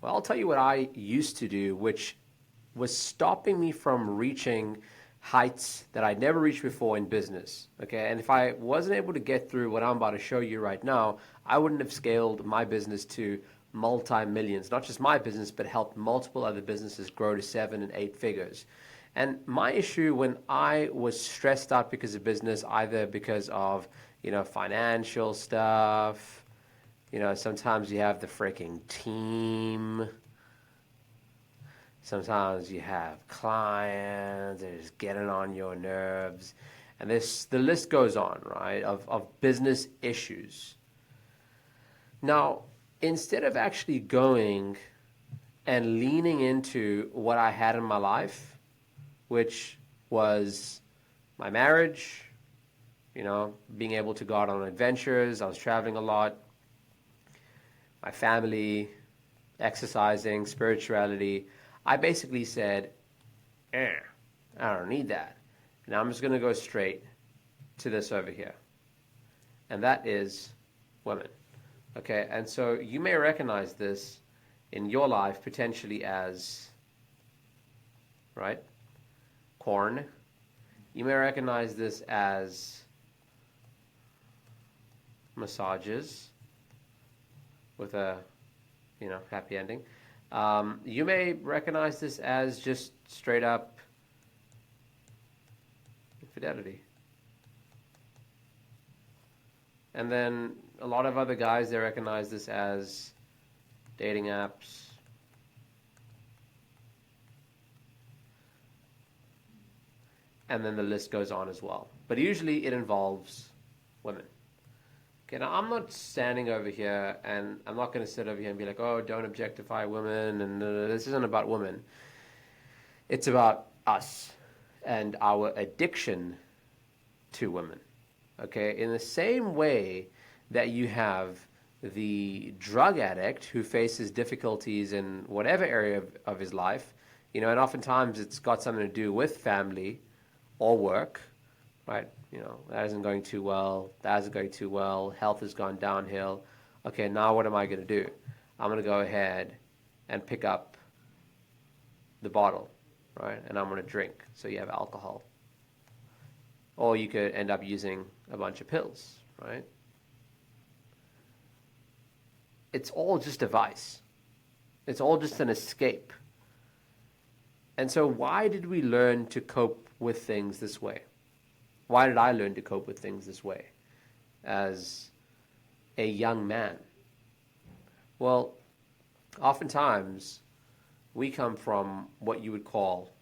Well, I'll tell you what I used to do, which was stopping me from reaching heights that I'd never reached before in business. Okay. And if I wasn't able to get through what I'm about to show you right now, I wouldn't have scaled my business to multi millions, not just my business, but helped multiple other businesses grow to 7 and 8 figures. And my issue when I was stressed out because of business, either because of, financial stuff, sometimes you have the freaking team. Sometimes you have clients, they're just getting on your nerves. And the list goes on, right, of business issues. Now, instead of actually going and leaning into what I had in my life, which was my marriage, being able to go out on adventures, I was traveling a lot, my family, exercising, spirituality, I basically said, I don't need that. And I'm just going to go straight to this over here. And that is women. Okay, and so you may recognize this in your life potentially as, right, corn. You may recognize this as massages with a, happy ending. You may recognize this as just straight up infidelity. And then a lot of other guys, they recognize this as dating apps. And then the list goes on as well. But usually it involves women. Okay, now I'm not standing over here and I'm not going to sit over here and be like, oh, don't objectify women, and this isn't about women. It's about us and our addiction to women. Okay, in the same way that you have the drug addict who faces difficulties in whatever area of his life, and oftentimes it's got something to do with family or work, right? That isn't going too well, that isn't going too well, health has gone downhill. Okay, now what am I going to do? I'm going to go ahead and pick up the bottle, right? And I'm going to drink. So you have alcohol. Or you could end up using a bunch of pills, right? It's all just a vice. It's all just an escape. And so why did we learn to cope with things this way? Why did I learn to cope with things this way as a young man? Well, oftentimes we come from what you would call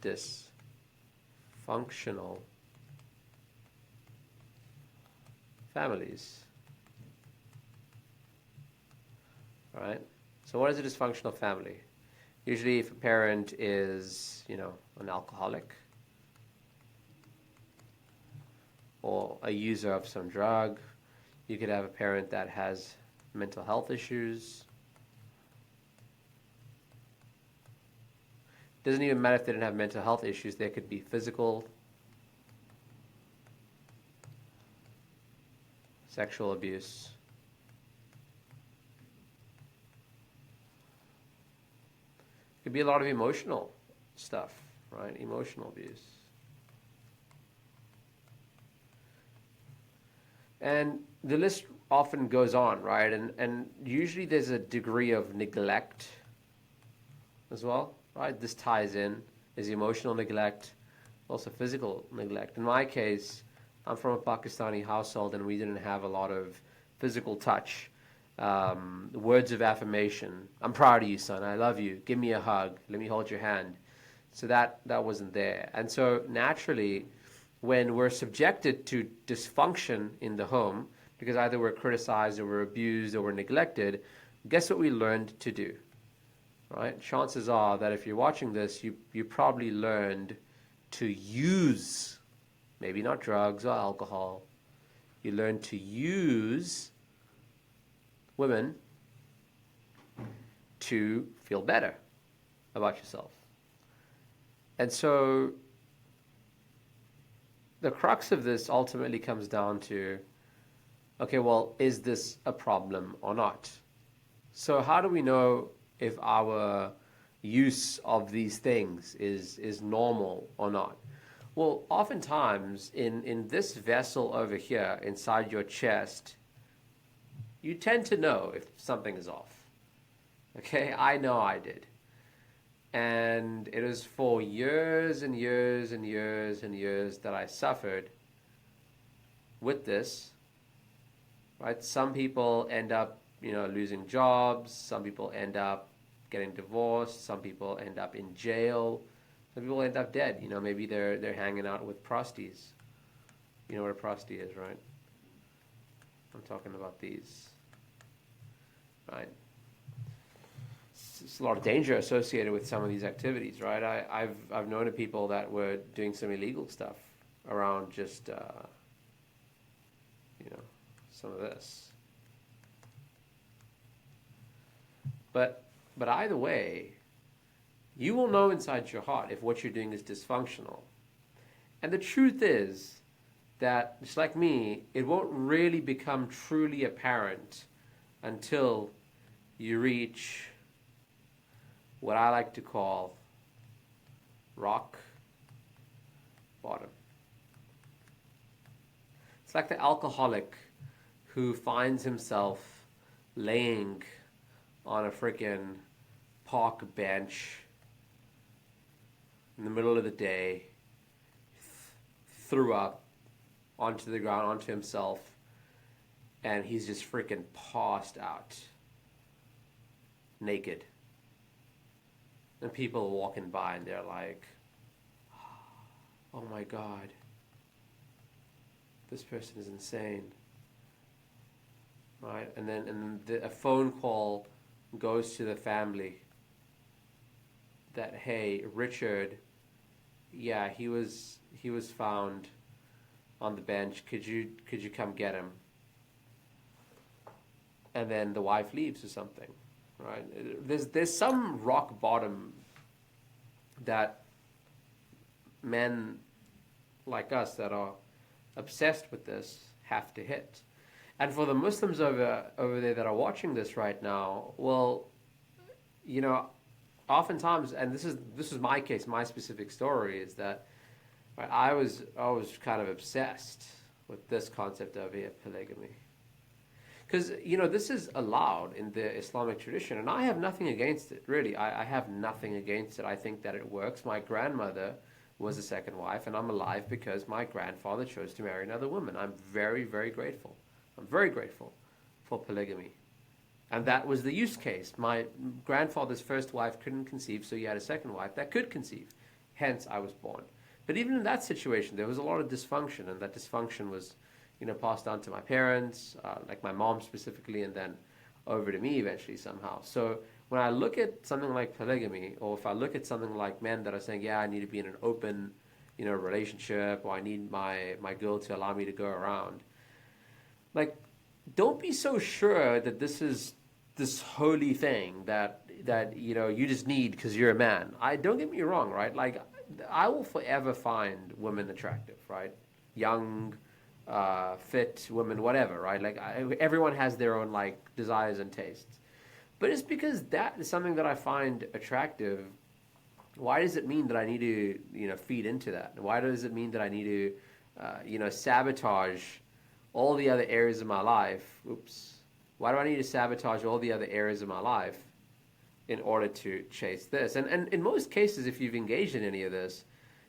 dysfunctional families. All right? So what is a dysfunctional family? Usually if a parent is, an alcoholic, or a user of some drug. You could have a parent that has mental health issues. Doesn't even matter if they didn't have mental health issues. There could be physical, sexual abuse. It could be a lot of emotional stuff, right? Emotional abuse. And the list often goes on, right? And usually there's a degree of neglect as well, right? This ties in. There's emotional neglect, also physical neglect. In my case, I'm from a Pakistani household and we didn't have a lot of physical touch. Words of affirmation. I'm proud of you, son. I love you. Give me a hug. Let me hold your hand. So that wasn't there. And so naturally, when we're subjected to dysfunction in the home, because either we're criticized or we're abused or we're neglected, guess what we learned to do? Right? Chances are that if you're watching this, you probably learned to use, maybe not drugs or alcohol, you learned to use women to feel better about yourself. And so the crux of this ultimately comes down to, okay, well, is this a problem or not? So how do we know if our use of these things is normal or not? Well, oftentimes in this vessel over here inside your chest, you tend to know if something is off. Okay, I know I did. And it was for years and years and years and years that I suffered with this, right? Some people end up, losing jobs. Some people end up getting divorced. Some people end up in jail. Some people end up dead. Maybe they're hanging out with prosties. You know what a prosty is, right? I'm talking about these, right? There's a lot of danger associated with some of these activities, right? I've known of people that were doing some illegal stuff around just some of this. But either way, you will know inside your heart if what you're doing is dysfunctional. And the truth is that, just like me, it won't really become truly apparent until you reach what I like to call rock bottom. It's like the alcoholic who finds himself laying on a freaking park bench in the middle of the day, threw up onto the ground, onto himself, and he's just freaking passed out, naked. And people are walking by and they're like, oh my God, this person is insane. Right? And then a phone call goes to the family that, hey, Richard, yeah, he was found on the bench. Could you come get him? And then the wife leaves or something. Right? There's some rock bottom that men like us that are obsessed with this have to hit. And for the Muslims over there that are watching this right now, well, oftentimes, and this is my case, my specific story is that, right, I was kind of obsessed with this concept of polygamy. Because, this is allowed in the Islamic tradition, and I have nothing against it, really. I have nothing against it. I think that it works. My grandmother was a second wife, and I'm alive because my grandfather chose to marry another woman. I'm very, very grateful. I'm very grateful for polygamy. And that was the use case. My grandfather's first wife couldn't conceive, so he had a second wife that could conceive. Hence, I was born. But even in that situation, there was a lot of dysfunction, and that dysfunction was passed down to my parents, like my mom specifically, and then over to me eventually somehow. So when I look at something like polygamy, or if I look at something like men that are saying, yeah, I need to be in an open, relationship, or I need my girl to allow me to go around, like, don't be so sure that this is this holy thing that you just need because you're a man. Don't get me wrong, right? Like, I will forever find women attractive, right? Young, fit women, whatever, right? Like, everyone has their own like desires and tastes. But it's because that is something that I find attractive. Why does it mean that I need to feed into that? Why does it mean that I need to sabotage all the other areas of my life? Why do I need to sabotage all the other areas of my life in order to chase this? And in most cases, if you've engaged in any of this,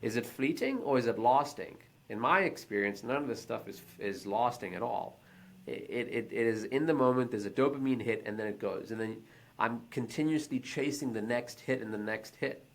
is it fleeting or is it lasting? In my experience, none of this stuff is lasting at all. It is in the moment, there's a dopamine hit, and then it goes. And then I'm continuously chasing the next hit and the next hit.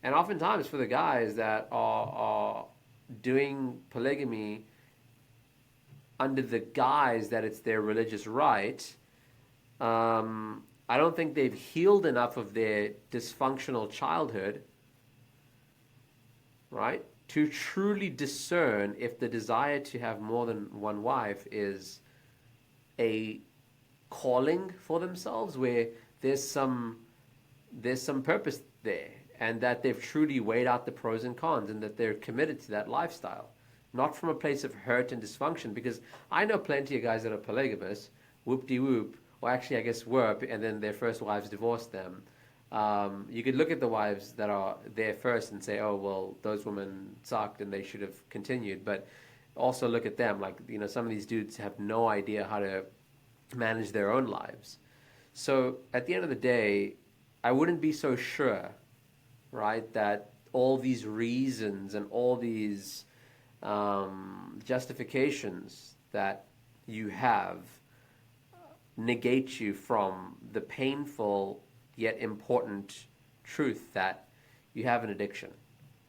And oftentimes for the guys that are doing polygamy under the guise that it's their religious right, I don't think they've healed enough of their dysfunctional childhood, right, to truly discern if the desire to have more than one wife is a calling for themselves, where there's some purpose there, and that they've truly weighed out the pros and cons, and that they're committed to that lifestyle. Not from a place of hurt and dysfunction, because I know plenty of guys that are polygamous, whoop-de-whoop, or actually I guess were, and then their first wives divorced them. You could look at the wives that are there first and say, oh, well, those women sucked and they should have continued. But also look at them. Like, some of these dudes have no idea how to manage their own lives. So at the end of the day, I wouldn't be so sure, right, that all these reasons and all these justifications that you have negate you from the painful yet important truth that you have an addiction,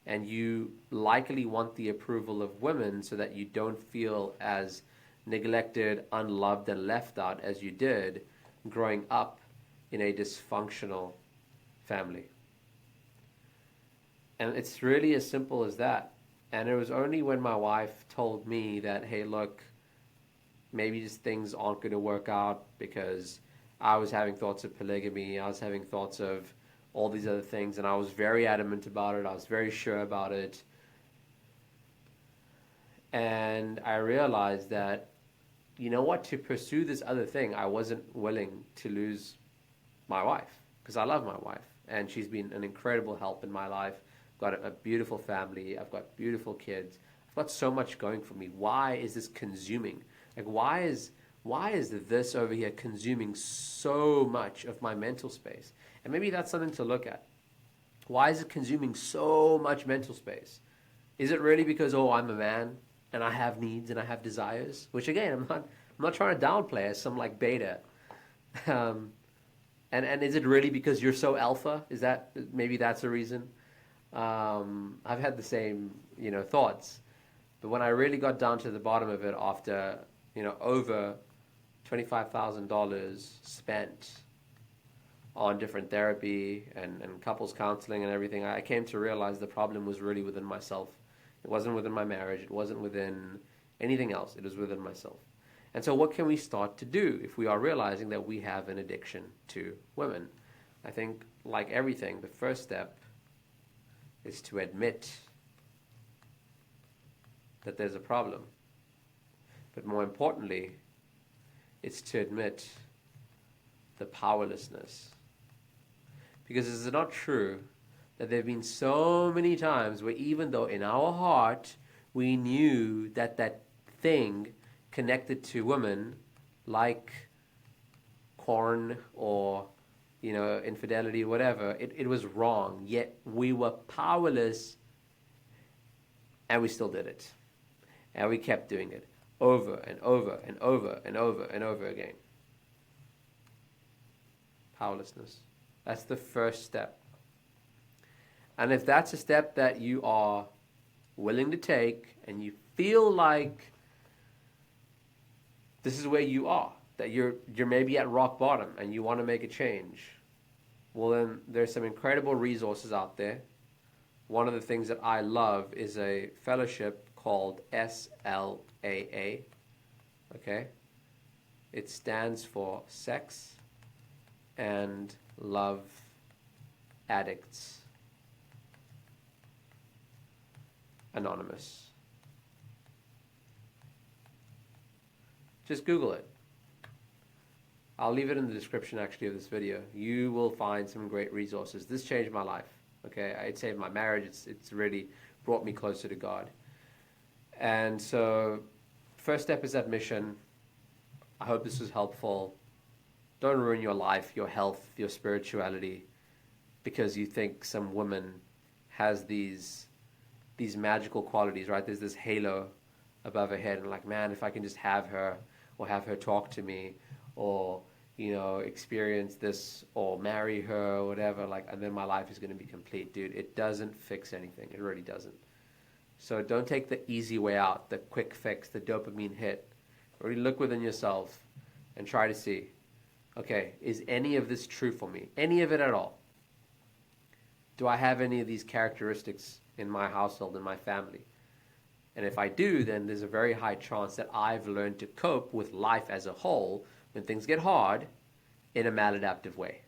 and you likely want the approval of women so that you don't feel as neglected, unloved, and left out as you did growing up in a dysfunctional family. And it's really as simple as that. And it was only when my wife told me that, hey, look, maybe just things aren't going to work out, because I was having thoughts of polygamy, I was having thoughts of all these other things, and I was very adamant about it, I was very sure about it. And I realized that, you know what, to pursue this other thing, I wasn't willing to lose my wife, because I love my wife, and she's been an incredible help in my life. I've got a beautiful family, I've got beautiful kids, I've got so much going for me. Why is this consuming? Like, why is this over here consuming so much of my mental space? And maybe that's something to look at. Why is it consuming so much mental space? Is it really because, oh, I'm a man and I have needs and I have desires? Which again, I'm not trying to downplay as some like beta. And is it really because you're so alpha? Is that maybe that's a reason? I've had the same thoughts, but when I really got down to the bottom of it, after over $25,000 spent on different therapy and couples counseling and everything, I came to realize the problem was really within myself. It wasn't within my marriage. It wasn't within anything else. It was within myself. And so what can we start to do if we are realizing that we have an addiction to women? I think, like everything, the first step is to admit that there's a problem. But more importantly, it's to admit the powerlessness. Because is it not true that there have been so many times where, even though in our heart we knew that that thing connected to women, like porn or infidelity, whatever, it was wrong, yet we were powerless, and we still did it, and we kept doing it over and over and over and over and over again. Powerlessness. That's the first step. And if that's a step that you are willing to take, and you feel like this is where you are, that you're maybe at rock bottom and you want to make a change, well, then there's some incredible resources out there. One of the things that I love is a fellowship called SLAA. Okay? It stands for Sex and Love Addicts Anonymous. Just Google it. I'll leave it in the description actually of this video. You will find some great resources. This changed my life. Okay, it saved my marriage. It's really brought me closer to God. And so, first step is admission. I hope this was helpful. Don't ruin your life, your health, your spirituality, because you think some woman has these magical qualities, right? There's this halo above her head, and like, man, if I can just have her, or have her talk to me, or experience this, or marry her, or whatever, like, and then my life is going to be complete. Dude, it doesn't fix anything. It really doesn't. So don't take the easy way out, the quick fix, the dopamine hit. Really look within yourself and try to see, okay, is any of this true for me? Any of it at all? Do I have any of these characteristics in my household, in my family? And if I do, then there's a very high chance that I've learned to cope with life as a whole when things get hard in a maladaptive way.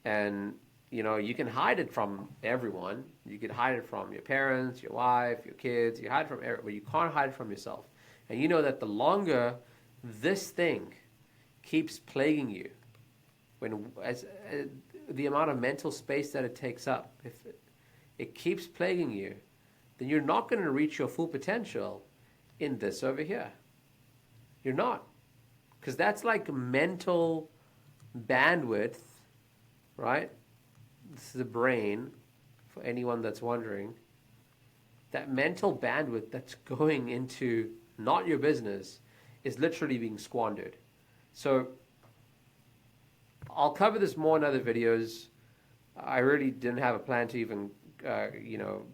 And, you can hide it from everyone. You can hide it from your parents, your wife, your kids. You hide it from everyone, but you can't hide it from yourself. And you know that the longer this thing keeps plaguing you, the amount of mental space that it takes up, if it keeps plaguing you, then you're not going to reach your full potential in this over here. You're not. Because that's like mental bandwidth, right? This is the brain, for anyone that's wondering. That mental bandwidth that's going into not your business is literally being squandered. So I'll cover this more in other videos. I really didn't have a plan to even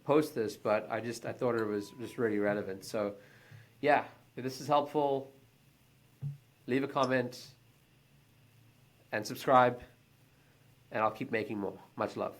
post this, but I thought it was just really relevant. So yeah, if this is helpful, leave a comment and subscribe, and I'll keep making more. Much love.